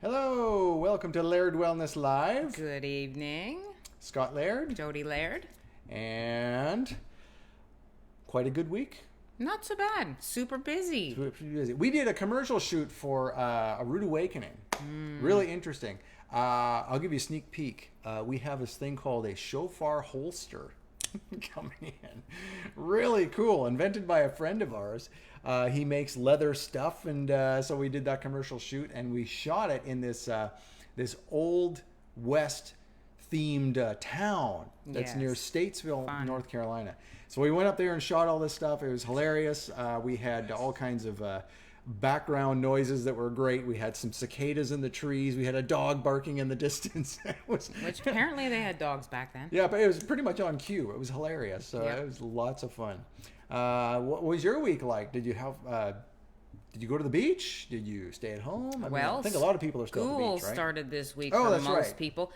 Hello, welcome to Laird Wellness Live. Good evening. Scott Laird. Jodi Laird. And quite a good week. Not so bad. Super busy. We did a commercial shoot for A Rude Awakening. Really interesting. I'll give you a sneak peek. We have this thing called a shofar holster coming in. Really cool. Invented by a friend of ours. He makes leather stuff, and so we did that commercial shoot, and we shot it in this old West themed town that's near Statesville, North Carolina. So we went up there and shot all this stuff. It was hilarious. We had all kinds of background noises that were great. We had some cicadas in the trees. We had a dog barking in the distance. Which apparently they had dogs back then. Yeah, but it was pretty much on cue. It was hilarious. So It was lots of fun. What was your week like? Did you have? Did you go to the beach? Did you stay at home? I think a lot of people are still at the beach, right? School started this week for most people.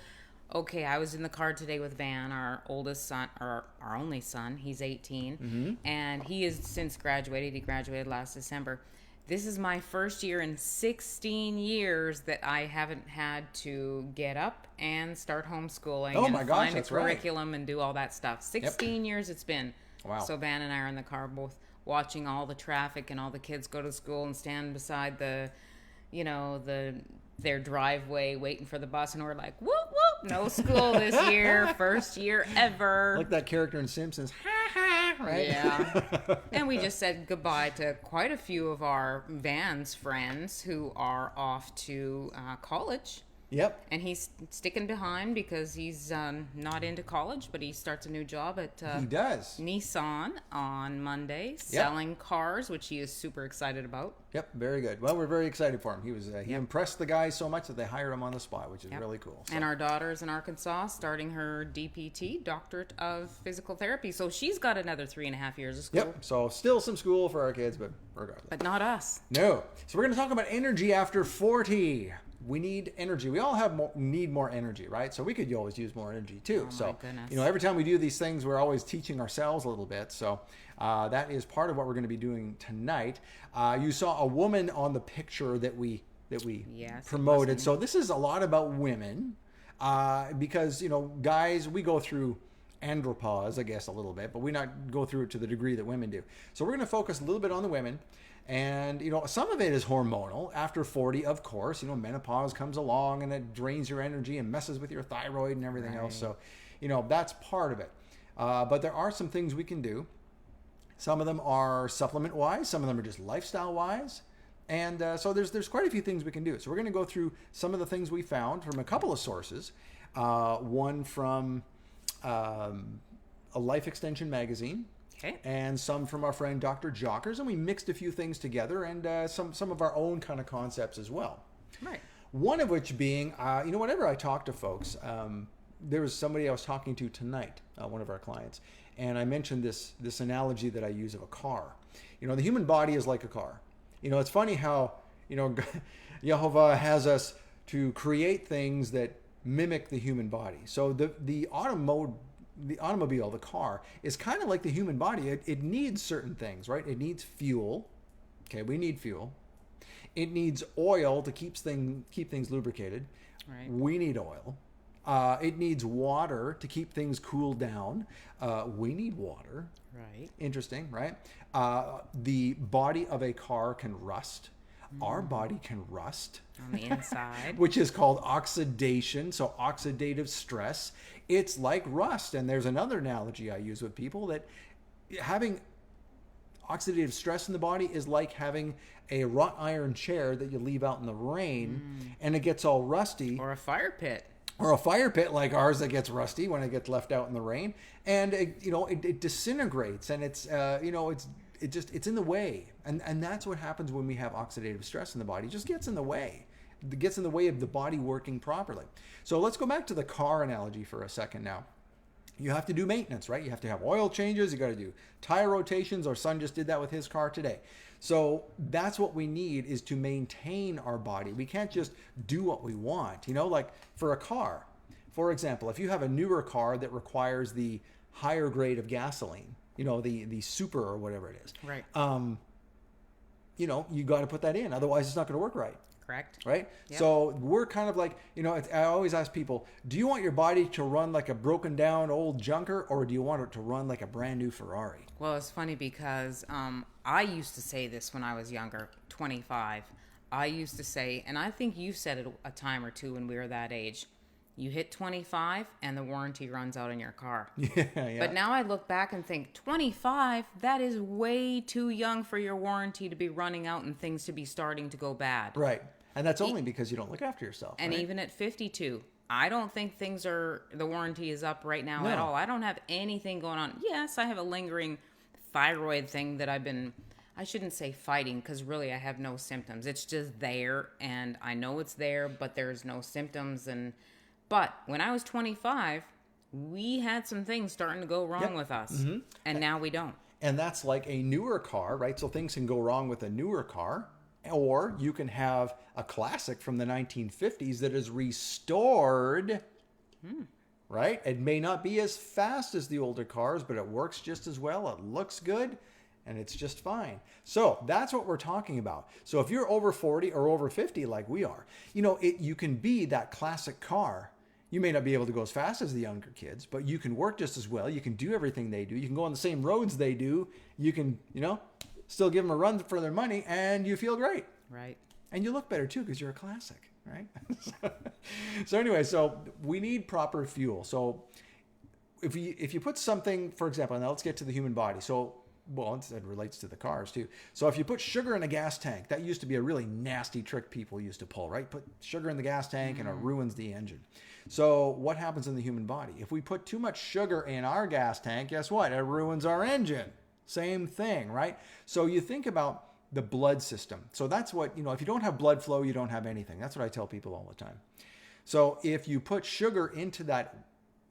Okay, I was in the car today with Van, our oldest son, or our only son. He's 18, and he has since graduated. He graduated last December. This is my first year in 16 years that I haven't had to get up and start homeschooling find a curriculum and do all that stuff. 16 years it's been. Wow. So Van and I are in the car both watching all the traffic and all the kids go to school and stand beside their driveway waiting for the bus, and we're like, whoop whoop, no school this year, first year ever. Like that character in Simpsons, ha ha, right? Yeah. And we just said goodbye to quite a few of our Van's friends who are off to college. Yep. And he's sticking behind because he's not into college, but he starts a new job at he does. Nissan on Monday, selling cars, which he is super excited about. Yep, very good. Well, we're very excited for him. He impressed the guys so much that they hired him on the spot, which is really cool. So. And our daughter's in Arkansas starting her DPT, Doctorate of Physical Therapy. So she's got another 3.5 years of school. Yep, so still some school for our kids, but regardless. But not us. No. So we're going to talk about energy after 40. We need energy. We all need more energy, right? So we could always use more energy too. Oh my goodness. Every time we do these things, we're always teaching ourselves a little bit. So that is part of what we're going to be doing tonight. You saw a woman on the picture that we promoted. So this is a lot about women because guys, we go through andropause, I guess, a little bit, but we not go through it to the degree that women do. So we're going to focus a little bit on the women. And, some of it is hormonal. After 40, of course, menopause comes along and it drains your energy and messes with your thyroid and everything else. So, that's part of it. But there are some things we can do. Some of them are supplement-wise. Some of them are just lifestyle-wise. And so there's quite a few things we can do. So we're going to go through some of the things we found from a couple of sources. One from a Life Extension magazine. Okay. And some from our friend Dr. Jockers, and we mixed a few things together and some of our own kind of concepts as well. Right. One of which being, whenever I talk to folks, there was somebody I was talking to tonight, one of our clients, and I mentioned this analogy that I use of a car. The human body is like a car. It's funny how, Jehovah has us to create things that mimic the human body. So the automobile, the car, is kind of like the human body. It needs certain things, right? It needs fuel. Okay, we need fuel. It needs oil to keep things lubricated. Right. We need oil. It needs water to keep things cooled down. We need water. Right. Interesting, right? The body of a car can rust. Our body can rust. On the inside. Which is called oxidation, so oxidative stress. It's like rust. And there's another analogy I use with people that having oxidative stress in the body is like having a wrought iron chair that you leave out in the rain and it gets all rusty. Or a fire pit. Or a fire pit like ours that gets rusty when it gets left out in the rain. And it disintegrates and it's in the way. And that's what happens when we have oxidative stress in the body. It just gets in the way. It gets in the way of the body working properly. So let's go back to the car analogy for a second now. You have to do maintenance, right? You have to have oil changes. You got to do tire rotations. Our son just did that with his car today. So that's what we need, is to maintain our body. We can't just do what we want. Like for a car, for example, if you have a newer car that requires the higher grade of gasoline, the super or whatever it is. Right. You got to put that in. Otherwise, it's not going to work right. Correct. Right? Yep. So we're kind of like, I always ask people, do you want your body to run like a broken down old junker, or do you want it to run like a brand new Ferrari? Well, it's funny because I used to say this when I was younger, 25. I used to say, and I think you said it a time or two when we were that age, you hit 25 and the warranty runs out on your car. Yeah. But now I look back and think, 25, that is way too young for your warranty to be running out and things to be starting to go bad. Right. And that's only because you don't look after yourself. And right? even at 52, I don't think the warranty is up right now at all. I don't have anything going on. Yes, I have a lingering thyroid thing that I shouldn't say fighting, because really I have no symptoms. It's just there, and I know it's there, but there's no symptoms. But when I was 25, we had some things starting to go wrong with us, and now we don't. And that's like a newer car, right? So things can go wrong with a newer car, or you can have a classic from the 1950s that is restored, right? It may not be as fast as the older cars, but it works just as well. It looks good, and it's just fine. So that's what we're talking about. So if you're over 40 or over 50 like we are, you can be that classic car. You may not be able to go as fast as the younger kids, but you can work just as well. You can do everything they do. You can go on the same roads they do. You can, still give them a run for their money, and you feel great. Right. And you look better too, because you're a classic, right? So anyway, so we need proper fuel. So if you put something, for example, now let's get to the human body. So, it relates to the cars too. So if you put sugar in a gas tank, that used to be a really nasty trick people used to pull, right? Put sugar in the gas tank and it ruins the engine. So what happens in the human body? If we put too much sugar in our gas tank, guess what? It ruins our engine. Same thing, right? So you think about the blood system. So that's what, if you don't have blood flow, you don't have anything. That's what I tell people all the time. So if you put sugar into that,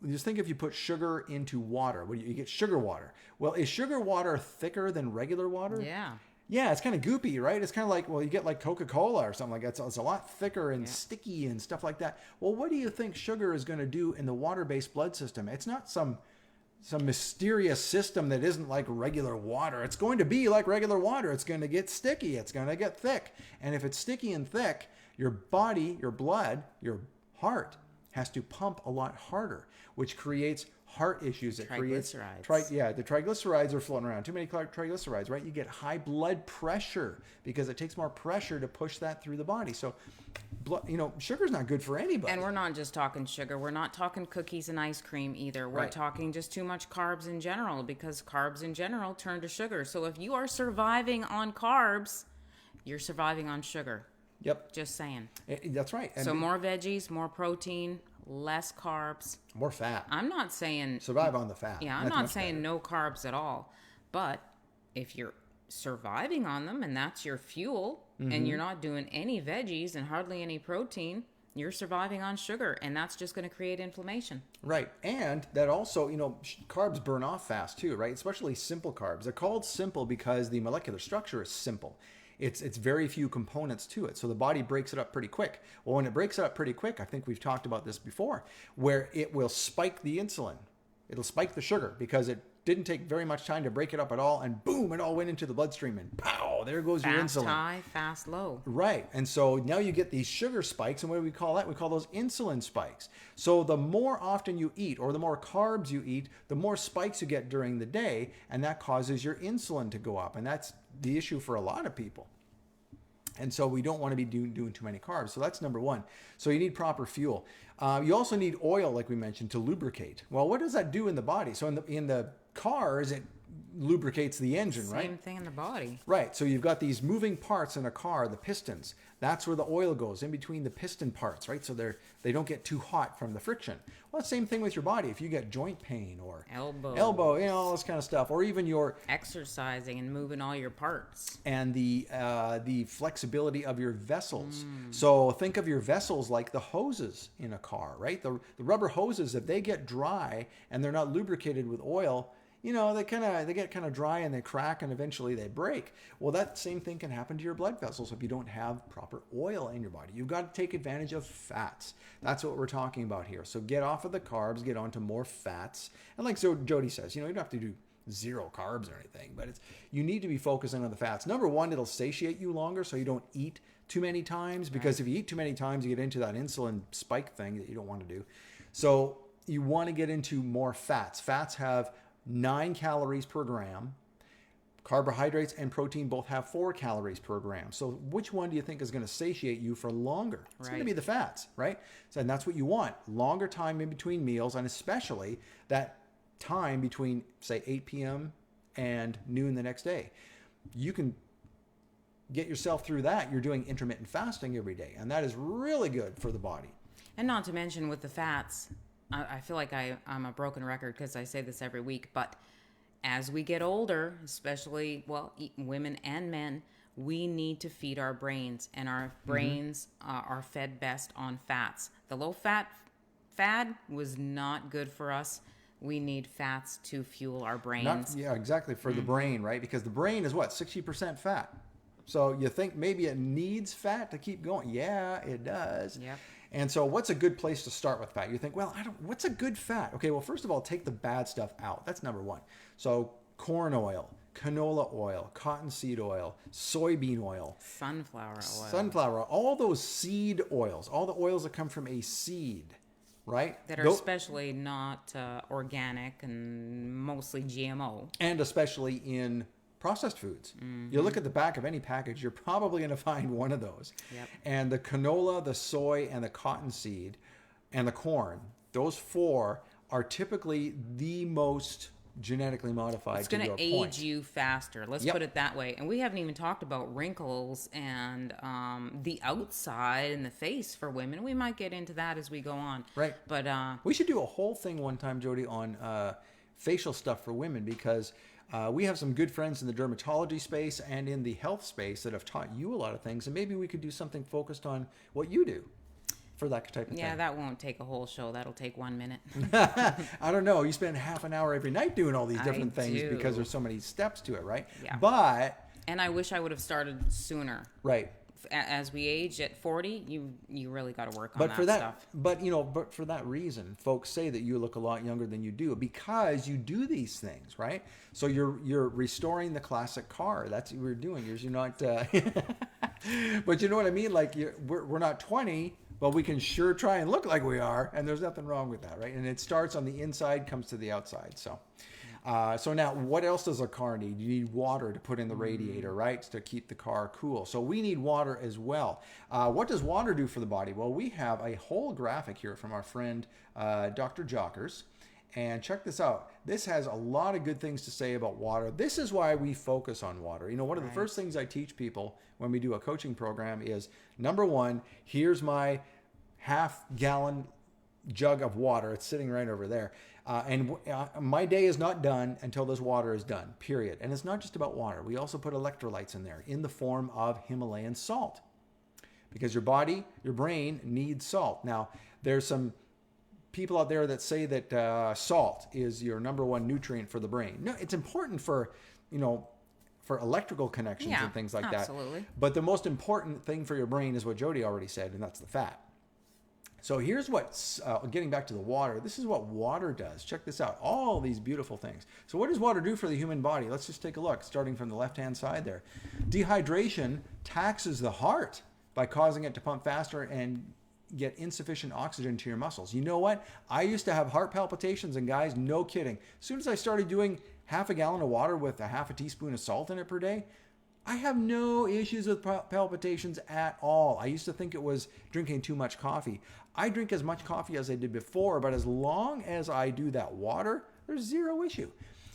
just think if you put sugar into water, you get sugar water. Well, is sugar water thicker than regular water? Yeah. Yeah, it's kind of goopy, right? It's kind of like, you get like Coca-Cola or something like that. So it's a lot thicker and sticky and stuff like that. Well, what do you think sugar is going to do in the water-based blood system? It's not some mysterious system that isn't like regular water. It's going to be like regular water. It's going to get sticky. It's going to get thick. And if it's sticky and thick, your body, your blood, your heart has to pump a lot harder, which creates heart issues. It creates the triglycerides are floating around. Too many triglycerides, right? You get high blood pressure because it takes more pressure to push that through the body. So, sugar's not good for anybody. And we're not just talking sugar. We're not talking cookies and ice cream either. We're talking just too much carbs in general, because carbs in general turn to sugar. So if you are surviving on carbs, you're surviving on sugar. Yep. Just saying. That's right. So more veggies, more protein, less carbs. More fat. I'm not saying... Survive on the fat. Yeah, I'm not saying no carbs at all. But if you're surviving on them and that's your fuel, and you're not doing any veggies and hardly any protein, you're surviving on sugar, and that's just going to create inflammation. Right. And that also, carbs burn off fast too, right? Especially simple carbs. They're called simple because the molecular structure is simple. It's very few components to it. So the body breaks it up pretty quick. Well, when it breaks it up pretty quick, I think we've talked about this before, where it will spike the insulin. It'll spike the sugar because it didn't take very much time to break it up at all, and boom, it all went into the bloodstream, and pow, there goes your insulin. Fast high, fast low. Right. And so now you get these sugar spikes, and what do we call that? We call those insulin spikes. So the more often you eat, or the more carbs you eat, the more spikes you get during the day, and that causes your insulin to go up, and that's the issue for a lot of people. And so we don't want to be doing too many carbs. So that's number one. So you need proper fuel. You also need oil, like we mentioned, to lubricate. Well, what does that do in the body? So in the cars, it lubricates the engine, right? Same thing in the body. Right. So you've got these moving parts in a car, the pistons. That's where the oil goes, in between the piston parts, right? So they don't get too hot from the friction. Well, same thing with your body. If you get joint pain or elbow, all this kind of stuff, or even your exercising and moving all your parts, and the flexibility of your vessels. So think of your vessels like the hoses in a car, right? The rubber hoses, if they get dry and they're not lubricated with oil, they get kind of dry and they crack and eventually they break. Well, that same thing can happen to your blood vessels if you don't have proper oil in your body. You've got to take advantage of fats. That's what we're talking about here. So get off of the carbs, get onto more fats. And like Jodi says, you don't have to do zero carbs or anything, but you need to be focusing on the fats. Number one, it'll satiate you longer, so you don't eat too many times, because if you eat too many times, you get into that insulin spike thing that you don't want to do. So you want to get into more fats. Fats have 9 calories per gram. Carbohydrates and protein both have 4 calories per gram. So which one do you think is going to satiate you for longer? It's going to be the fats, right? So, and that's what you want. Longer time in between meals, and especially that time between, say, 8 p.m. and noon the next day. You can get yourself through that. You're doing intermittent fasting every day, and that is really good for the body. And not to mention with the fats, I feel like I'm a broken record because I say this every week, but as we get older, especially, women and men, we need to feed our brains, and our brains are fed best on fats. The low fat fad was not good for us. We need fats to fuel our brains. Exactly, for the brain, right? Because the brain is 60% fat. So you think maybe it needs fat to keep going. Yeah, it does. Yep. And so what's a good place to start with fat? You think, what's a good fat? Okay, well, first of all, take the bad stuff out. That's number one. So corn oil, canola oil, cottonseed oil, soybean oil, sunflower oil, all those seed oils, all the oils that come from a seed, right? That are especially not organic and mostly GMO. And especially in processed foods. You look at the back of any package, you're probably going to find one of those. Yep. And the canola, the soy, and the cottonseed, and the corn, those 4 are typically the most genetically modified. It's going to age you faster. Let's put it that way. And we haven't even talked about wrinkles and the outside and the face for women. We might get into that as we go on. Right. But we should do a whole thing one time, Jodi, on facial stuff for women, because we have some good friends in the dermatology space and in the health space that have taught you a lot of things, and maybe we could do something focused on what you do for that type of thing. Yeah, that won't take a whole show. That'll take 1 minute. I don't know. You spend half an hour every night doing all these different things because there's so many steps to it, right? Yeah. And I wish I would have started sooner. Right. As we age at 40, you really got to work on stuff. But for that reason, folks say that you look a lot younger than you do because you do these things, right? So you're restoring the classic car. That's what we're doing. You're not, but you know what I mean? Like we're not 20, but we can sure try and look like we are, and there's nothing wrong with that, right? And it starts on the inside, comes to the outside. So. So now, what else does a car need? You need water to put in the radiator, right? To keep the car cool. So we need water as well. What does water do for the body? Well, we have a whole graphic here from our friend, Dr. Jockers. And check this out. This has a lot of good things to say about water. This is why we focus on water. One of the first things I teach people when we do a coaching program is, number one, here's my half-gallon jug of water. It's sitting right over there. And my day is not done until this water is done, period. And it's not just about water. We also put electrolytes in there in the form of Himalayan salt, because your brain needs salt. Now, there's some people out there that say that salt is your number one nutrient for the brain. No, it's important for electrical connections and things like absolutely. that. But the most important thing for your brain is what Jodi already said, and that's the fat. So here's what's, getting back to the water, this is what water does. Check this out, all these beautiful things. So what does water do for the human body? Let's just take a look, starting from the left-hand side there. Dehydration taxes the heart by causing it to pump faster and get insufficient oxygen to your muscles. You know what? I used to have heart palpitations, and guys, no kidding. As soon as I started doing half a gallon of water with a half a teaspoon of salt in it per day, I have no issues with palpitations at all. I used to think it was drinking too much coffee. I drink as much coffee as I did before, but as long as I do that water, there's zero issue.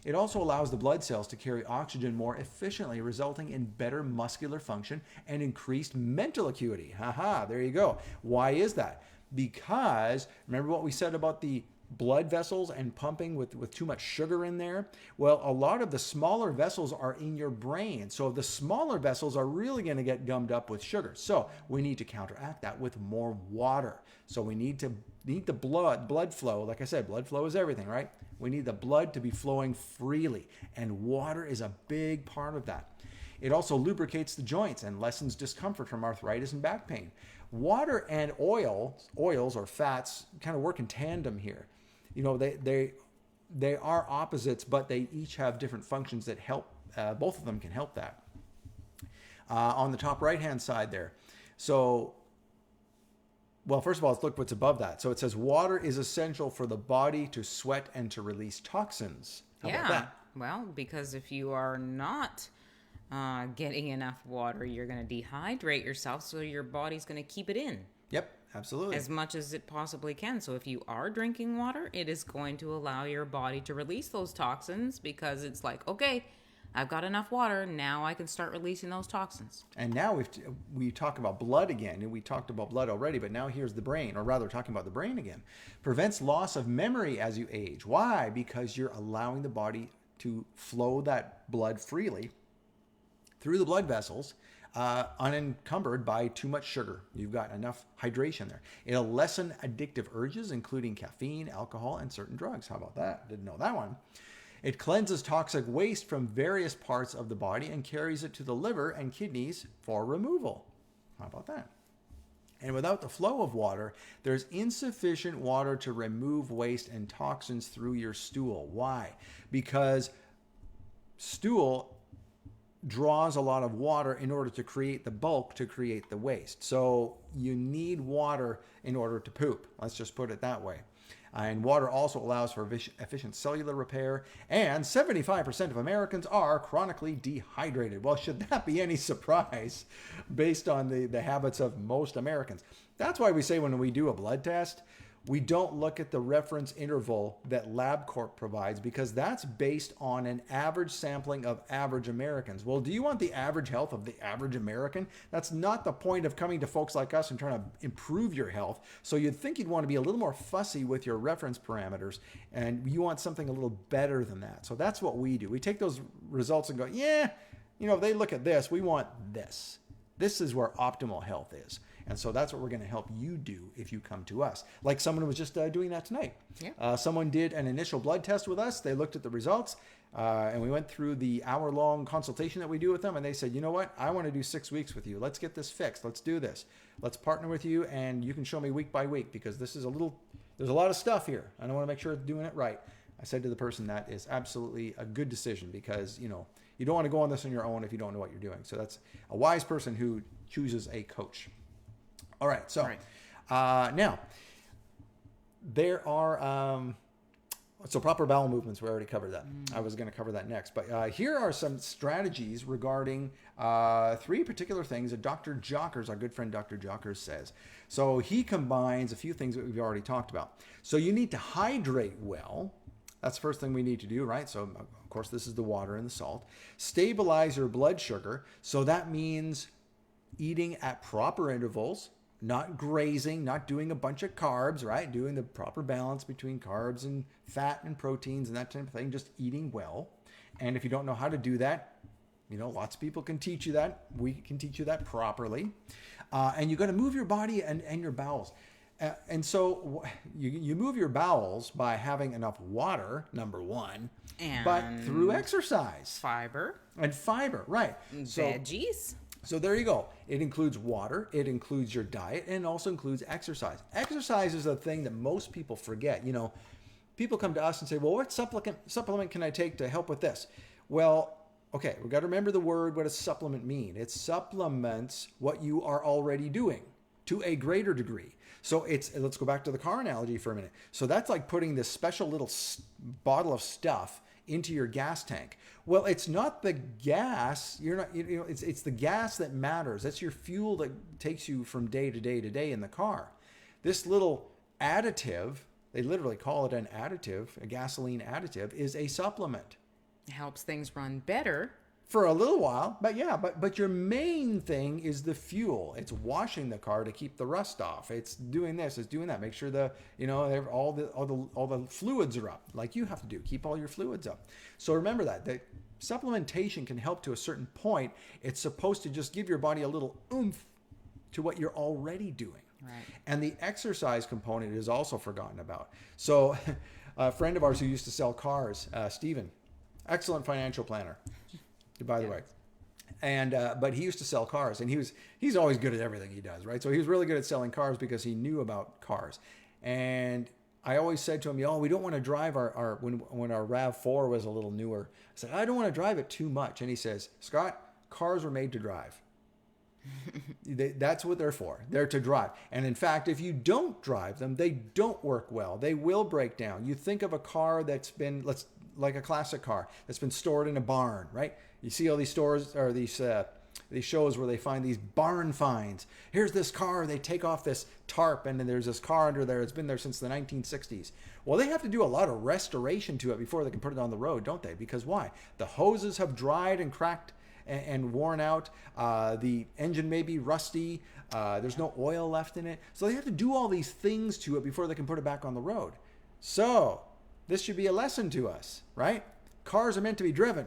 It also allows the blood cells to carry oxygen more efficiently, resulting in better muscular function and increased mental acuity. Haha, there you go. Why is that? Because remember what we said about the blood vessels and pumping with too much sugar in there? Well, a lot of the smaller vessels are in your brain. So the smaller vessels are really going to get gummed up with sugar. So we need to counteract that with more water. So we need the blood flow. Like I said, blood flow is everything, right? We need the blood to be flowing freely, and water is a big part of that. It also lubricates the joints and lessens discomfort from arthritis and back pain. Water and oils or fats kind of work in tandem here. they are opposites, but they each have different functions that help. Both of them can help that. On the top right-hand side there. So, well, first of all, let's look what's above that. So it says water is essential for the body to sweat and to release toxins. How about that? Well, because if you are not getting enough water, you're going to dehydrate yourself, so your body's going to keep it in. Yep, absolutely. As much as it possibly can. So if you are drinking water, it is going to allow your body to release those toxins, because it's like, okay, I've got enough water. Now I can start releasing those toxins. And now we talk about blood again, and we talked about blood already, but now here's the brain, or rather talking about the brain again. Prevents loss of memory as you age. Why? Because you're allowing the body to flow that blood freely through the blood vessels, unencumbered by too much sugar. You've got enough hydration there. It'll lessen addictive urges, including caffeine, alcohol, and certain drugs. How about that? Didn't know that one. It cleanses toxic waste from various parts of the body and carries it to the liver and kidneys for removal. How about that? And without the flow of water, there's insufficient water to remove waste and toxins through your stool. Why? Because stool draws a lot of water in order to create the bulk, to create the waste. So you need water in order to poop. Let's just put it that way. And water also allows for efficient cellular repair. And 75% of Americans are chronically dehydrated. Well, should that be any surprise based on the habits of most Americans? That's why we say when we do a blood test, we don't look at the reference interval that LabCorp provides, because that's based on an average sampling of average Americans. Well, do you want the average health of the average American? That's not the point of coming to folks like us and trying to improve your health. So you'd think you'd want to be a little more fussy with your reference parameters, and you want something a little better than that. So that's what we do. We take those results and go, yeah, if they look at this, we want this. This is where optimal health is. And so that's what we're going to help you do if you come to us. Like someone was just doing that tonight. Yeah. Someone did an initial blood test with us. They looked at the results, and we went through the hour-long consultation that we do with them. And they said, you know what? I want to do 6 weeks with you. Let's get this fixed. Let's do this. Let's partner with you, and you can show me week by week, because this is there's a lot of stuff here. And I want to make sure it's doing it right. I said to the person, that is absolutely a good decision, because, you don't want to go on this on your own if you don't know what you're doing. So that's a wise person who chooses a coach. All right, so now there are so proper bowel movements. We already covered that. I was going to cover that next, but here are some strategies regarding 3 particular things that Dr. Jockers, our good friend Dr. Jockers, says. So he combines a few things that we've already talked about. So you need to hydrate well. That's the first thing we need to do, right? So of course this is the water and the salt. Stabilize your blood sugar. So that means eating at proper intervals. Not grazing, not doing a bunch of carbs, right? Doing the proper balance between carbs and fat and proteins and that type of thing. Just eating well. And if you don't know how to do that, lots of people can teach you that. We can teach you that properly. And you got to move your body and your bowels. And so you move your bowels by having enough water, number one, but through exercise. Fiber, right. Veggies. So there you go. It includes water, it includes your diet, and it also includes exercise. Exercise is a thing that most people forget. People come to us and say, well, what supplement can I take to help with this? Well, okay, we've got to remember the word. What does supplement mean? It supplements what you are already doing to a greater degree. So let's go back to the car analogy for a minute. So that's like putting this special little bottle of stuff into your gas tank. Well, it's not the gas. It's the gas that matters. That's your fuel that takes you from day to day to day in the car. This little additive, they literally call it an additive, a gasoline additive, is a supplement. It helps things run better. For a little while, but your main thing is the fuel. It's washing the car to keep the rust off. It's doing this, it's doing that. Make sure all the fluids are up, like you have to do. Keep all your fluids up. So remember that supplementation can help to a certain point. It's supposed to just give your body a little oomph to what you're already doing. Right. And the exercise component is also forgotten about. So a friend of ours who used to sell cars, Stephen, excellent financial planner, by the way. And but he used to sell cars, and he's always good at everything he does, right? So he was really good at selling cars because he knew about cars. And I always said to him, we don't want to drive our when our RAV4 was a little newer. I said, I don't want to drive it too much. And he says, Scott, cars were made to drive. That's what they're for. They're to drive. And in fact, if you don't drive them, they don't work well. They will break down. You think of a car that's been, like a classic car that's been stored in a barn, right? You see all these stores or these shows where they find these barn finds. Here's this car. They take off this tarp, and then there's this car under there. It's been there since the 1960s. Well, they have to do a lot of restoration to it before they can put it on the road, don't they? Because why? The hoses have dried and cracked and worn out. The engine may be rusty. There's no oil left in it. So they have to do all these things to it before they can put it back on the road. So this should be a lesson to us, right? Cars are meant to be driven.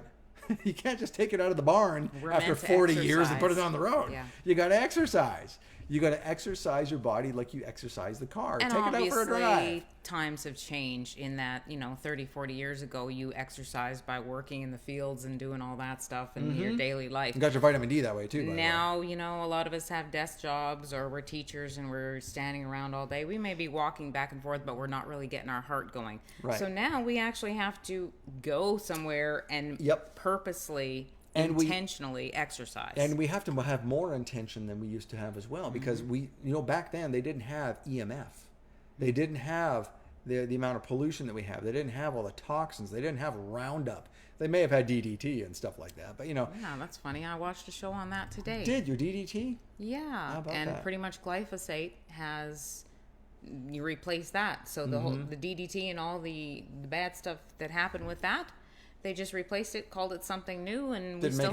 You can't just take it out of the barn after 40 years and put it on the road. Yeah. You got to exercise. You got to exercise your body like you exercise the car. And take it out for a drive. Times have changed in that, 30, 40 years ago, you exercised by working in the fields and doing all that stuff in your daily life. You got your vitamin D that way too. Now, a lot of us have desk jobs, or we're teachers and we're standing around all day. We may be walking back and forth, but we're not really getting our heart going. Right. So now we actually have to go somewhere and purposely intentionally exercise. And we have to have more intention than we used to have as well, because back then they didn't have EMF. They didn't have the amount of pollution that we have. They didn't have all the toxins. They didn't have Roundup. They may have had DDT and stuff like that, but Yeah, that's funny. I watched a show on that today. Did your DDT? Yeah. How about and that? Pretty much glyphosate has, you replace that. So the whole the DDT and all the bad stuff that happened with that, they just replaced it, called it something new, and we still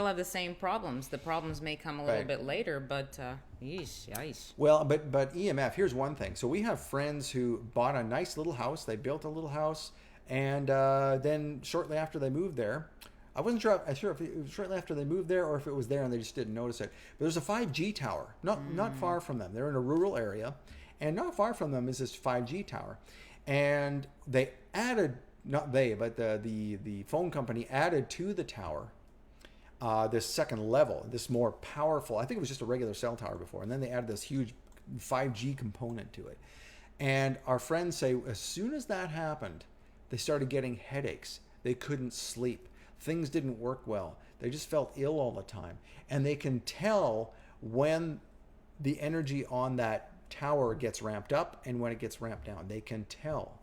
have the same problems. The problems may come a little bit later, but yeesh. Well, but EMF, here's one thing. So we have friends who bought a nice little house. They built a little house, and then shortly after they moved there, I wasn't sure if it was shortly after they moved there or if it was there and they just didn't notice it. But there's a 5G tower, not far from them. They're in a rural area, and not far from them is this 5G tower. And they added, not they, but the phone company added to the tower this second level, this more powerful, I think it was just a regular cell tower before, and then they added this huge 5G component to it. And our friends say as soon as that happened, they started getting headaches. They couldn't sleep. Things didn't work well. They just felt ill all the time. And they can tell when the energy on that tower gets ramped up and when it gets ramped down. They can tell.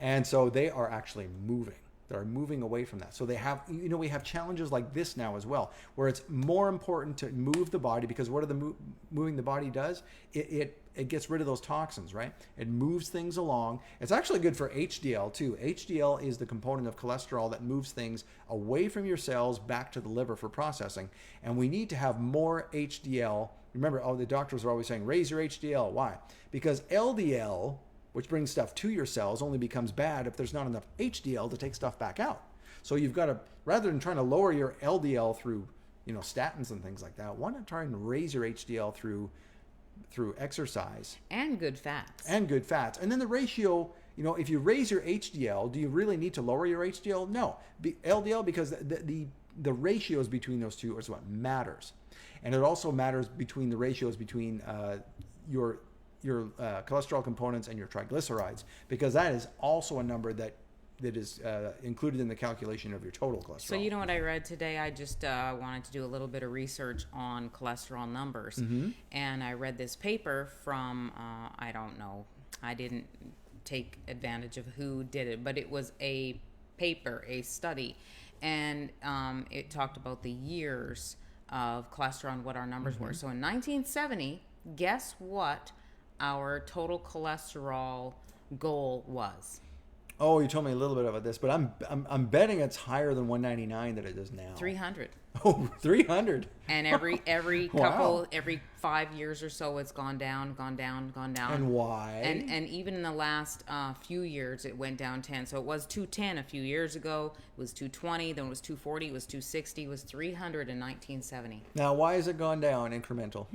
And so they are actually moving. They're moving away from that. So they have, we have challenges like this now as well, where it's more important to move the body, because what moving the body does? It gets rid of those toxins, right? It moves things along. It's actually good for HDL too. HDL is the component of cholesterol that moves things away from your cells back to the liver for processing. And we need to have more HDL. Remember, the doctors are always saying, raise your HDL. Why? Because LDL, which brings stuff to your cells, only becomes bad if there's not enough HDL to take stuff back out. So you've got to, rather than trying to lower your LDL through, statins and things like that, why not try and raise your HDL through exercise? And good fats. And then the ratio, if you raise your HDL, do you really need to lower your HDL? No. LDL, because the ratios between those two is what matters. And it also matters between the ratios between your cholesterol components and your triglycerides, because that is also a number that is included in the calculation of your total cholesterol. So what I read today? I just wanted to do a little bit of research on cholesterol numbers, and I read this paper from, I don't know, I didn't take advantage of who did it, but it was a paper, a study, and it talked about the years of cholesterol and what our numbers were. So in 1970, guess what our total cholesterol goal was? Oh, you told me a little bit about this, but I'm betting it's higher than 199 that it is now. 300. Oh, 300. And every couple, every 5 years or so, it's gone down. And why? And even in the last few years, it went down 10. So it was 210 a few years ago. It was 220. Then it was 240. It was 260. It was 300 in 1970. Now, why has it gone down incremental?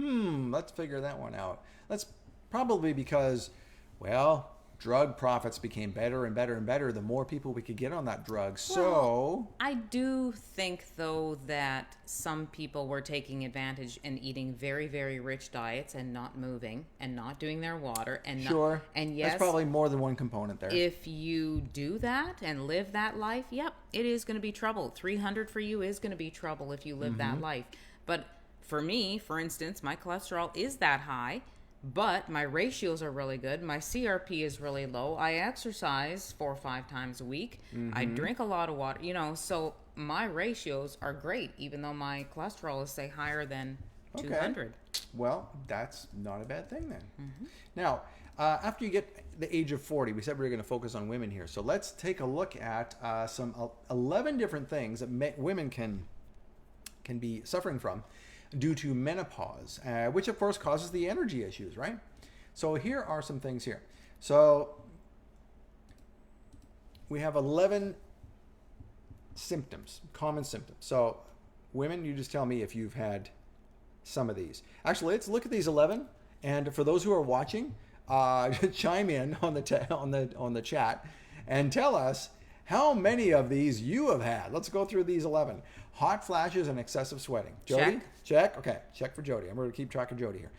Let's figure that one out. That's probably because, well, drug profits became better and better and better, the more people we could get on that drug. Well, so I do think, though, that some people were taking advantage and eating very, very rich diets and not moving and not doing their water. And sure. Not, and yes, that's probably more than one component there. If you do that and live that life, yep, it is going to be trouble. 300 for you is going to be trouble if you live that life. But for me, for instance, my cholesterol is that high, but my ratios are really good. My CRP is really low. I exercise 4 or 5 times a week. I drink a lot of water, so my ratios are great, even though my cholesterol is, say, higher than 200. Well, that's not a bad thing then. Now, after you get the age of 40, we said we were going to focus on women here. So let's take a look at some 11 different things that women can be suffering from due to menopause, which of course causes the energy issues, right? So here are some things here. So we have 11 symptoms, common symptoms. So women, you just tell me if you've had some of these. Actually, let's look at these 11. And for those who are watching, chime in on the chat and tell us how many of these you have had. Let's go through these 11. Hot flashes and excessive sweating. Jodi? Check. Okay, check for Jodi. I'm going to keep track of Jodi here.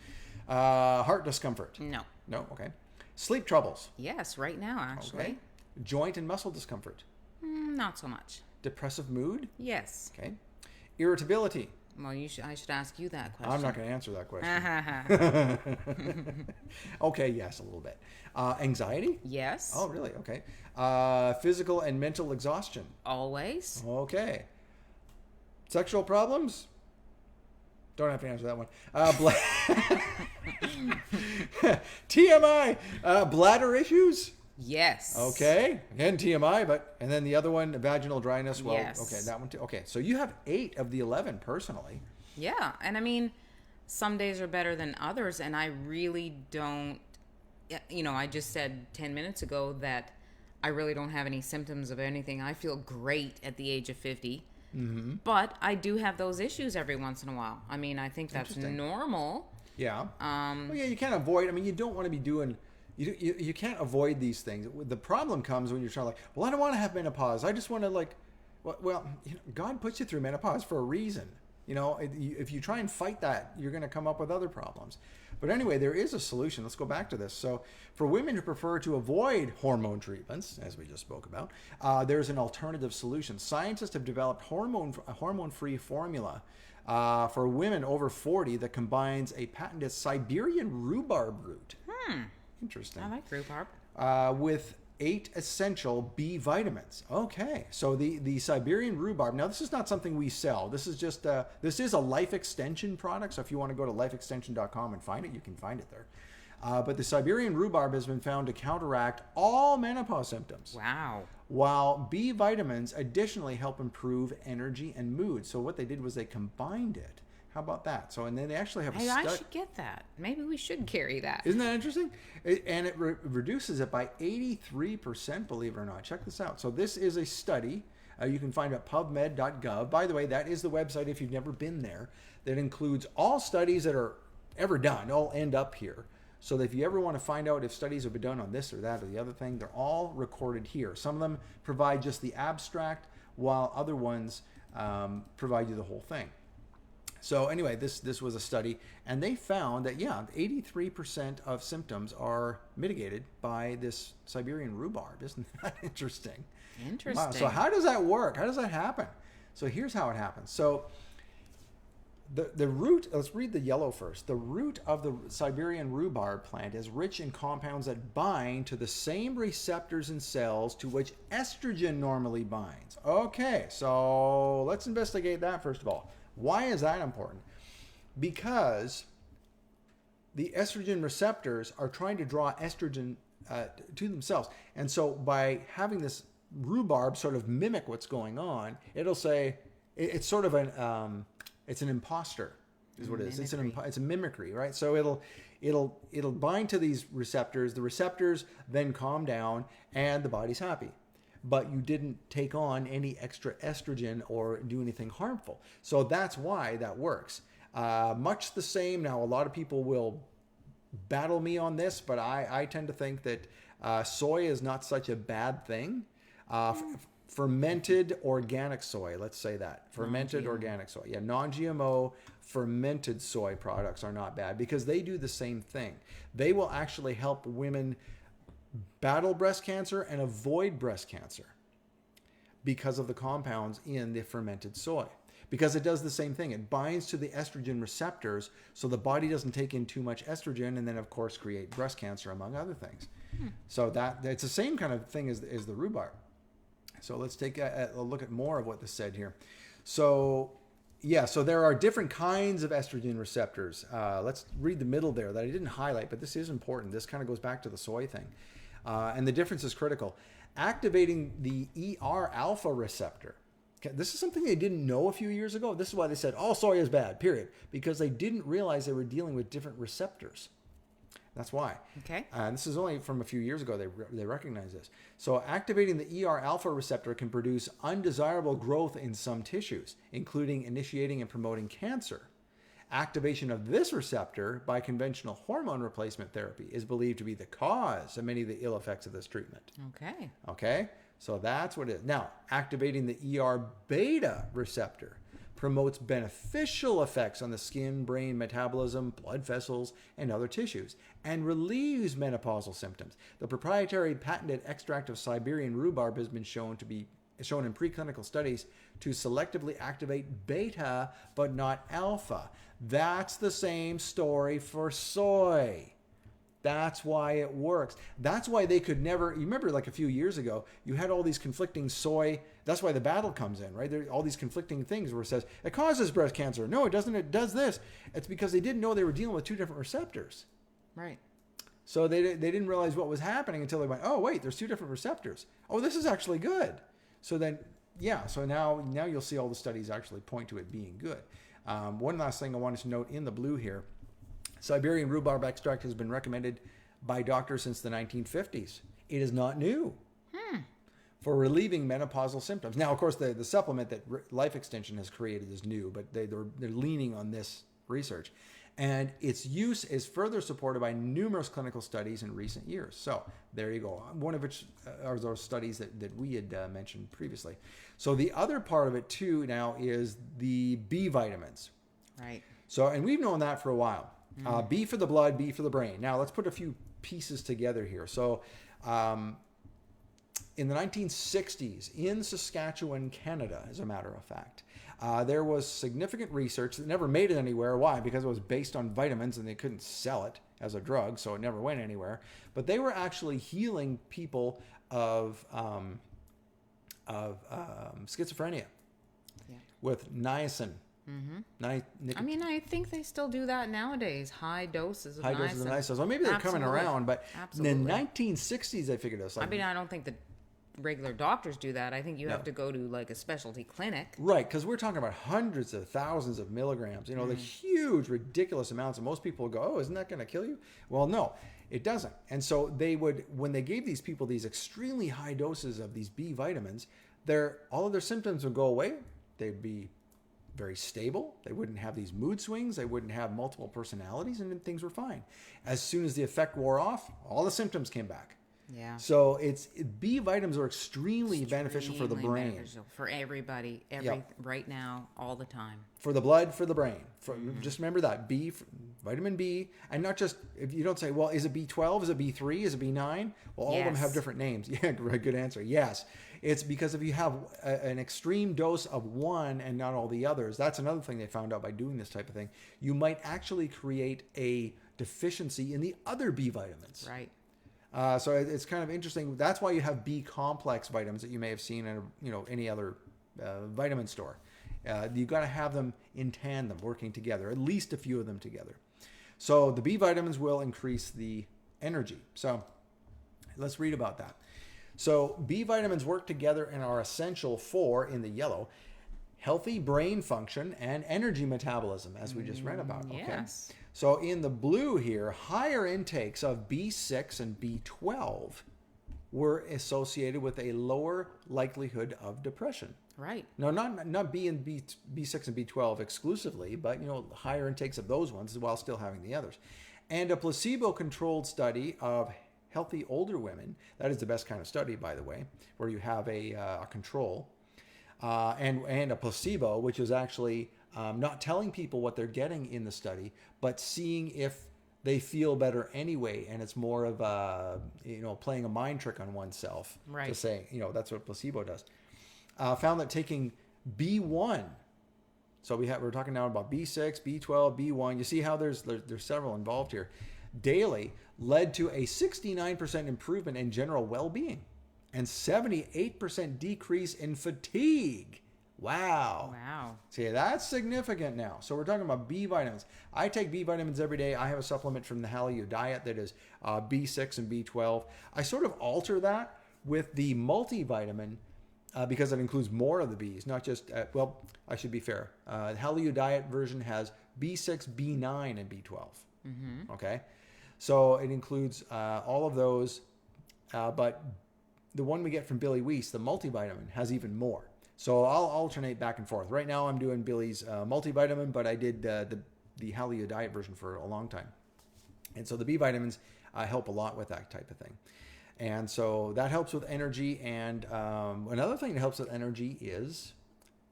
Heart discomfort. No. No, okay. Sleep troubles. Yes, right now, actually. Okay. Joint and muscle discomfort. Not so much. Depressive mood. Yes. Okay. Irritability. Well, I should ask you that question. I'm not going to answer that question. Okay, yes, a little bit. Anxiety? Yes. Oh, really? Okay. Physical and mental exhaustion? Always. Okay. Sexual problems? Don't have to answer that one. TMI? Bladder issues? Yes. Okay. Again, TMI, and then the other one, vaginal dryness. Well, yes. Okay, that one too. Okay, so you have 8 of the 11 personally. Yeah, and I mean, some days are better than others, and I really don't, I just said 10 minutes ago that I really don't have any symptoms of anything. I feel great at the age of 50, but I do have those issues every once in a while. I mean, I think that's normal. Yeah. Well, yeah, you can't avoid, you don't want to be doing... You can't avoid these things. The problem comes when you're trying I don't want to have menopause. I just want to God puts you through menopause for a reason. If you try and fight that, you're going to come up with other problems. But anyway, there is a solution. Let's go back to this. So for women who prefer to avoid hormone treatments, as we just spoke about, there's an alternative solution. Scientists have developed a hormone-free formula for women over 40 that combines a patented Siberian rhubarb root. Interesting. I like rhubarb. With 8 essential B vitamins. Okay, so the Siberian rhubarb. Now, this is not something we sell. This is just this is a life extension product. So if you want to go to lifeextension.com and find it, you can find it there. But the Siberian rhubarb has been found to counteract all menopause symptoms. Wow. While B vitamins additionally help improve energy and mood. So what they did was they combined it. How about that? So, and then they actually have I should get that. Maybe we should carry that. Isn't that interesting? And it reduces it by 83%, believe it or not. Check this out. So this is a study you can find at pubmed.gov. By the way, that is the website if you've never been there. That includes all studies that are ever done. All end up here. So that if you ever want to find out if studies have been done on this or that or the other thing, they're all recorded here. Some of them provide just the abstract, while other ones provide you the whole thing. So anyway, this was a study, and they found that, 83% of symptoms are mitigated by this Siberian rhubarb. Isn't that interesting? Interesting. Wow. So how does that work? How does that happen? So here's how it happens. So the root, let's read the yellow first. The root of the Siberian rhubarb plant is rich in compounds that bind to the same receptors in cells to which estrogen normally binds. Okay, so let's investigate that first of all. Why is that important? Because the estrogen receptors are trying to draw estrogen to themselves. And so by having this rhubarb sort of mimic what's going on, it'll say, it's sort of it's an imposter is what it is. It's a mimicry, right? So it'll bind to these receptors. The receptors then calm down and the body's happy. But you didn't take on any extra estrogen or do anything harmful. So that's why that works. Much the same. Now, a lot of people will battle me on this, but I tend to think that Soy is not such a bad thing. Fermented organic soy, let's say that. Fermented organic soy. Yeah, non-GMO fermented soy products are not bad because they do the same thing. They will actually help women battle breast cancer and avoid breast cancer because of the compounds in the fermented soy. Because it does the same thing. It binds to the estrogen receptors so the body doesn't take in too much estrogen and then, of course, create breast cancer, among other things. So it's the same kind of thing as the rhubarb. So let's take a look at more of what this said here. So, so there are different kinds of estrogen receptors. Let's read the middle there that I didn't highlight, but this is important. This kind of goes back to the soy thing. And the difference is critical. Activating the ER alpha receptor. Okay, this is something they didn't know a few years ago. This is why they said all soy is bad, period. Because they didn't realize they were dealing with different receptors. That's why. Okay. And this is only from a few years ago they recognize this. So activating the ER alpha receptor can produce undesirable growth in some tissues, including initiating and promoting cancer. Activation of this receptor by conventional hormone replacement therapy is believed to be the cause of many of the ill effects of this treatment. Okay. Okay? So that's what it is. Now, activating the ER beta receptor promotes beneficial effects on the skin, brain, metabolism, blood vessels, and other tissues, and relieves menopausal symptoms. The proprietary patented extract of Siberian rhubarb has been shown in preclinical studies to selectively activate beta, but not alpha. That's the same story for soy. That's why it works. That's why they could never, you remember like a few years ago, you had all these conflicting soy, that's why the battle comes in, right? There are all these conflicting things where it says, it causes breast cancer. No, it doesn't, it does this. It's because they didn't know they were dealing with two different receptors. Right. So they didn't realize what was happening until they went, oh, wait, there's two different receptors. Oh, this is actually good. So then, so now you'll see all the studies actually point to it being good. One last thing I wanted to note in the blue here, Siberian rhubarb extract has been recommended by doctors since the 1950s. It is not new for relieving menopausal symptoms. Now, of course, the supplement that Life Extension has created is new, but they're leaning on this research. And its use is further supported by numerous clinical studies in recent years. So there you go. One of which are those studies that we had mentioned previously. So the other part of it too now is the B vitamins. Right. So, and we've known that for a while. B for the blood, B for the brain. Now let's put a few pieces together here. So in the 1960s in Saskatchewan, Canada, as a matter of fact, there was significant research that never made it anywhere. Why? Because it was based on vitamins and they couldn't sell it as a drug, so it never went anywhere. But they were actually healing people of schizophrenia with niacin. I think they still do that nowadays. High doses of niacin. Well, maybe they're coming around, but in the 1960s they figured this out. I don't think the regular doctors do that. I think you have to go to like a specialty clinic. Right, because we're talking about hundreds of thousands of milligrams. The huge, ridiculous amounts. And most people go, oh, isn't that going to kill you? Well, no, it doesn't. And so they would, when they gave these people these extremely high doses of these B vitamins, all of their symptoms would go away. They'd be very stable. They wouldn't have these mood swings. They wouldn't have multiple personalities, and then things were fine. As soon as the effect wore off, all the symptoms came back. Yeah. So B vitamins are extremely beneficial for the brain. Beneficial for everybody, right now, all the time. For the blood, for the brain. Just remember that vitamin B, and not just, if you don't say, well, is it B12? Is it B3? Is it B9? Well, all of them have different names. Yeah, good answer. Yes. It's because if you have an extreme dose of one and not all the others, that's another thing they found out by doing this type of thing. You might actually create a deficiency in the other B vitamins. Right. So it's kind of interesting. That's why you have B complex vitamins that you may have seen in any other vitamin store. You got to have them in tandem, working together, at least a few of them together. So the B vitamins will increase the energy. So let's read about that. So B vitamins work together and are essential for, in the yellow, healthy brain function and energy metabolism, as we just read about. Okay. Yes. So in the blue here, higher intakes of B6 and B12 were associated with a lower likelihood of depression. Right. No, not B and B6 and B12 exclusively, but higher intakes of those ones while still having the others. And a placebo-controlled study of healthy older women, that is the best kind of study, by the way, where you have a control and a placebo, which is actually not telling people what they're getting in the study, but seeing if they feel better anyway. And it's more of playing a mind trick on oneself to say, that's what placebo does. Found that taking B1, so we're talking now about B6, B12, B1. You see how there's several involved here. Daily led to a 69% improvement in general well-being and 78% decrease in fatigue. Wow. See, that's significant now. So we're talking about B vitamins. I take B vitamins every day. I have a supplement from the Hallyu diet that is B6 and B12. I sort of alter that with the multivitamin because it includes more of the Bs, not just, I should be fair. The Hallyu diet version has B6, B9, and B12. Mm-hmm. Okay? So it includes all of those, but the one we get from Billy Weiss, the multivitamin, has even more. So I'll alternate back and forth. Right now I'm doing Billy's multivitamin, but I did the Hallyu diet version for a long time. And so the B vitamins help a lot with that type of thing. And so that helps with energy. And another thing that helps with energy is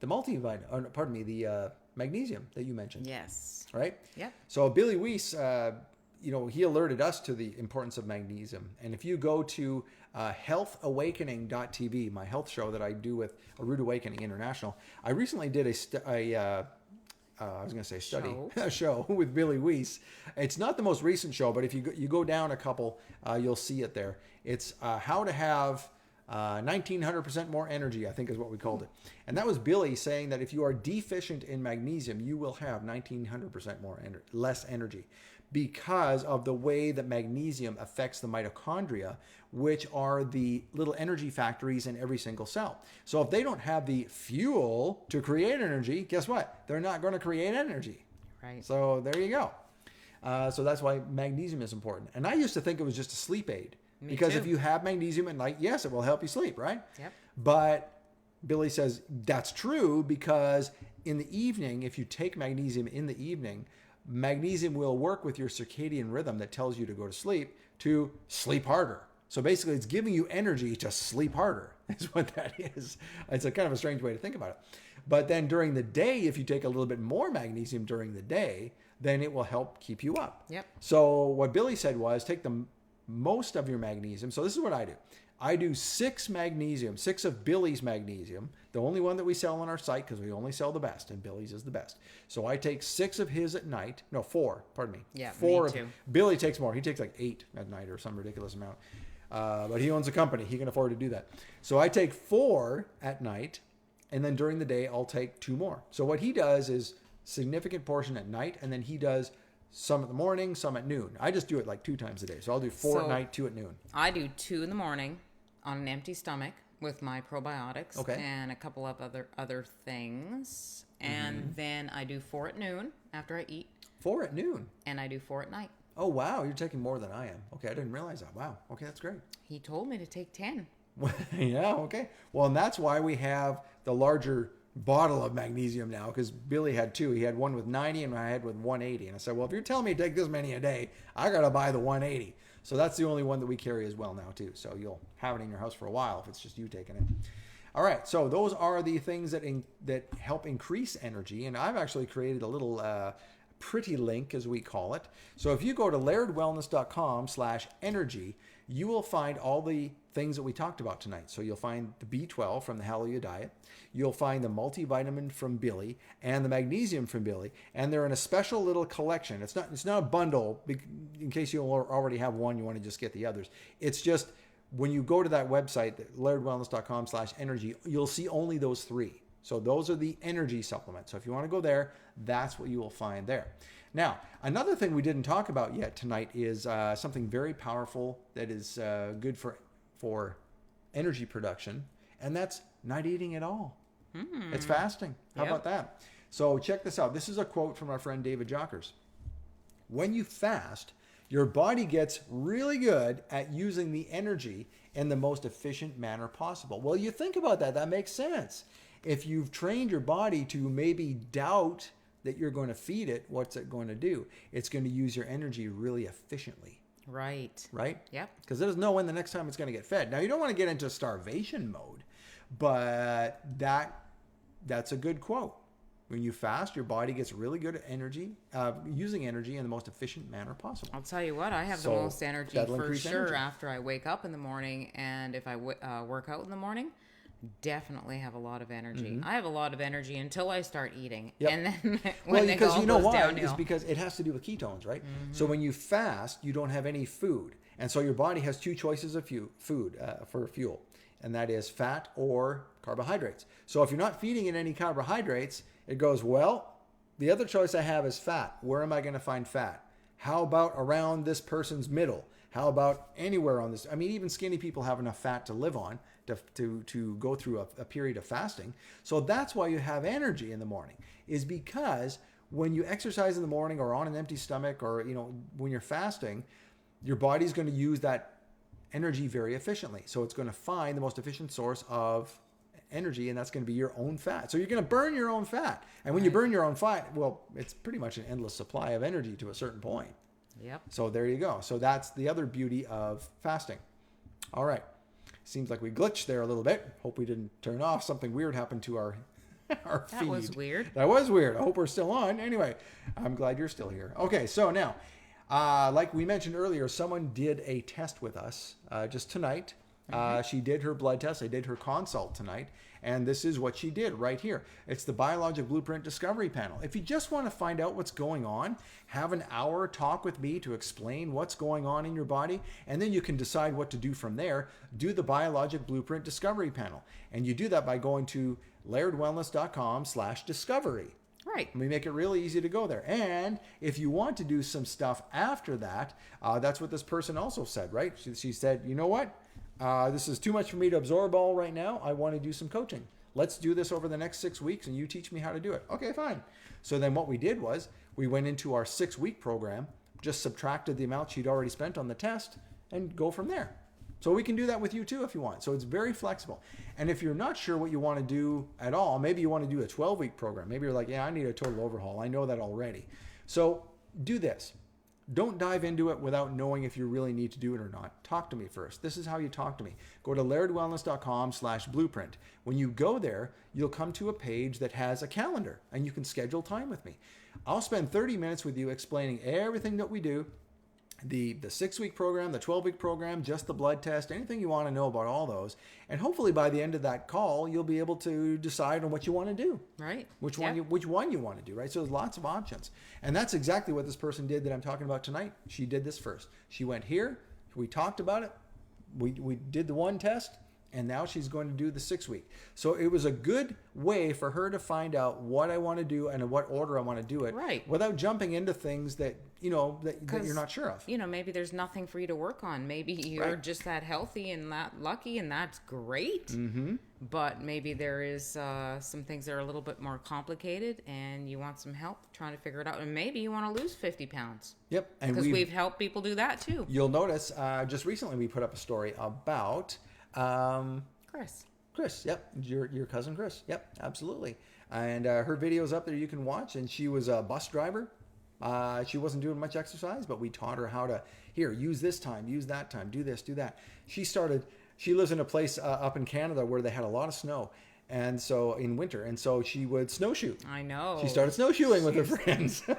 the the magnesium that you mentioned. Yes. Right? Yep. So Billy Weiss, he alerted us to the importance of magnesium. And if you go to healthawakening.tv, my health show that I do with A Rude Awakening International, I recently did a show with Billy Weiss. It's not the most recent show, but if you go down a couple, you'll see it there. It's how to have 1900% more energy, I think is what we called it. And that was Billy saying that if you are deficient in magnesium, you will have 1900% less energy because of the way that magnesium affects the mitochondria, which are the little energy factories in every single cell. So if they don't have the fuel to create energy, guess what? They're not going to create energy. Right. So there you go. So that's why magnesium is important. And I used to think it was just a sleep aid. Me because too. if you have magnesium at night, yes, it will help you sleep, right? Yep. But Billy says that's true because in the evening, if you take magnesium in the evening, magnesium will work with your circadian rhythm that tells you to go to sleep harder. So basically, it's giving you energy to sleep harder is what that is. It's a kind of a strange way to think about it. But then during the day, if you take a little bit more magnesium during the day, then it will help keep you up. Yep. So what Billy said was take most of your magnesium. So this is what I do. I do 6 of Billy's magnesium, the only one that we sell on our site because we only sell the best, and Billy's is the best. So I take 6 of his at night. No, 4, pardon me. Yeah, 4 me too. Billy takes more. He takes like 8 at night or some ridiculous amount. But he owns a company. He can afford to do that. So I take 4 at night, and then during the day, I'll take 2 more. So what he does is significant portion at night, and then he does some at the morning, some at noon. I just do it like 2 times a day. So I'll do 4 at night, 2 at noon. I do 2 in the morning on an empty stomach with my probiotics and a couple of other things. And then I do 4 at noon after I eat. 4 at noon? And I do 4 at night. Oh, wow. You're taking more than I am. Okay, I didn't realize that. Wow. Okay, that's great. He told me to take 10. Yeah, okay. Well, and that's why we have the larger bottle of magnesium now, because Billy had 2. He had one with 90 and I had with 180. And I said, well, if you're telling me to take this many a day, I got to buy the 180. So that's the only one that we carry as well now, too. So you'll have it in your house for a while if it's just you taking it. All right, so those are the things that help increase energy. And I've actually created a little pretty link, as we call it. So if you go to lairdwellness.com/energy, you will find all the things that we talked about tonight. So you'll find the B12 from the Hallyu diet. You'll find the multivitamin from Billy and the magnesium from Billy. And they're in a special little collection. It's not a bundle. In case you already have one, you want to just get the others. It's just when you go to that website, lairdwellness.com/energy, you'll see only those 3. So those are the energy supplements. So if you want to go there, that's what you will find there. Now, another thing we didn't talk about yet tonight is something very powerful that is good for energy production, and that's not eating at all. It's fasting. How about that? So check this out. This is a quote from our friend David Jockers. When you fast, your body gets really good at using the energy in the most efficient manner possible. Well, you think about that. That makes sense. If you've trained your body to maybe doubt that you're going to feed it, what's it going to do? It's going to use your energy really efficiently. Right. Right? Yep. Because it doesn't know when the next time it's going to get fed. Now, you don't want to get into starvation mode, but that's a good quote. When you fast, your body gets really good at energy, using energy in the most efficient manner possible. I'll tell you what, I have the most energy for sure after I wake up in the morning, and if I work out in the morning, definitely have a lot of energy. I have a lot of energy until I start eating, and then when it all goes downhill. It's because it has to do with ketones, right? So when you fast, you don't have any food, and so your body has two choices of food for fuel, and that is fat or carbohydrates. So if you're not feeding it any carbohydrates, it goes, well, the other choice I have is fat. Where am I going to find fat? How about around this person's middle? How about anywhere on this? I mean, even skinny people have enough fat to live on to go through a period of fasting. So that's why you have energy in the morning, is because when you exercise in the morning or on an empty stomach, or when you're fasting, your body's going to use that energy very efficiently. So it's going to find the most efficient source of energy, and that's going to be your own fat. So you're going to burn your own fat. And when you burn your own fat, well, it's pretty much an endless supply of energy to a certain point. Yep. So there you go. So that's the other beauty of fasting. All right. Seems like we glitched there a little bit. Hope we didn't turn off. Something weird happened to our feed. That was weird. That was weird. I hope we're still on. Anyway, I'm glad you're still here. Okay, so now, like we mentioned earlier, someone did a test with us just tonight. She did her blood test. I did her consult tonight. And this is what she did right here. It's the Biologic Blueprint Discovery Panel. If you just want to find out what's going on, have an hour talk with me to explain what's going on in your body, and then you can decide what to do from there. Do the Biologic Blueprint Discovery Panel. And you do that by going to lairdwellness.com/discovery. Right. We make it really easy to go there. And if you want to do some stuff after that, that's what this person also said, right? She said, you know what? This is too much for me to absorb all right now. I want to do some coaching. Let's do this over the next 6 weeks, and you teach me how to do it. Okay, fine. So then what we did was we went into our 6-week program, just subtracted the amount she'd already spent on the test, and go from there. So we can do that with you too if you want. So it's very flexible. And if you're not sure what you want to do at all, maybe you want to do a 12-week program. Maybe you're like, yeah, I need a total overhaul. I know that already. So do this. Don't dive into it without knowing if you really need to do it or not. Talk to me first. This is how you talk to me. Go to lairdwellness.com/blueprint. When you go there, you'll come to a page that has a calendar, and you can schedule time with me. I'll spend 30 minutes with you explaining everything that we do, the 6-week program, the 12-week program, just the blood test, anything you want to know about all those. And hopefully by the end of that call, you'll be able to decide on what you want to do. Right. Which one you want to do, right? So there's lots of options. And that's exactly what this person did that I'm talking about tonight. She did this first. She went here, we talked about it, we did the one test, and now she's going to do the 6-week. So it was a good way for her to find out what I want to do and in what order I want to do it, right, without jumping into things that that you're not sure of. Maybe there's nothing for you to work on. Maybe you're just that healthy and that lucky, and that's great. Mm-hmm. But maybe there is some things that are a little bit more complicated, and you want some help trying to figure it out. And maybe you want to lose 50 pounds. Yep. And because we've helped people do that too. You'll notice just recently we put up a story about Chris, yep, your cousin Chris, yep, absolutely. And her video's up there you can watch. And she was a bus driver. She wasn't doing much exercise, but we taught her how to use this time, use that time, do this, do that. She lives in a place up in Canada where they had a lot of snow, and so in winter, and so she would snowshoe. I know. She started snowshoeing with her friends. I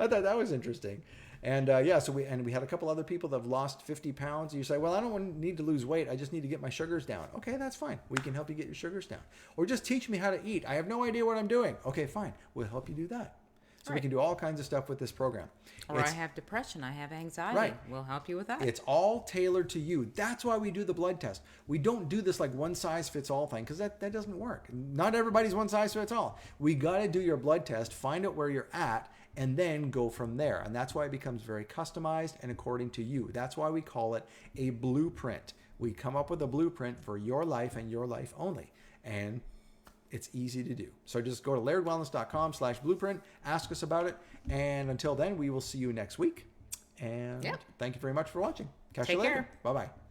thought that was interesting. And so we had a couple other people that have lost 50 pounds. You say, well, I don't need to lose weight. I just need to get my sugars down. Okay, that's fine. We can help you get your sugars down. Or just teach me how to eat. I have no idea what I'm doing. Okay, fine. We'll help you do that. So we can do all kinds of stuff with this program. Or I have depression. I have anxiety. Right. We'll help you with that. It's all tailored to you. That's why we do the blood test. We don't do this like one size fits all thing, because that doesn't work. Not everybody's one size fits all. We got to do your blood test, find out where you're at, and then go from there. And that's why it becomes very customized and according to you. That's why we call it a blueprint. We come up with a blueprint for your life and your life only. And it's easy to do. So just go to lairdwellness.com/blueprint, ask us about it. And until then, we will see you next week. And thank you very much for watching. Catch you later. Care. Bye-bye.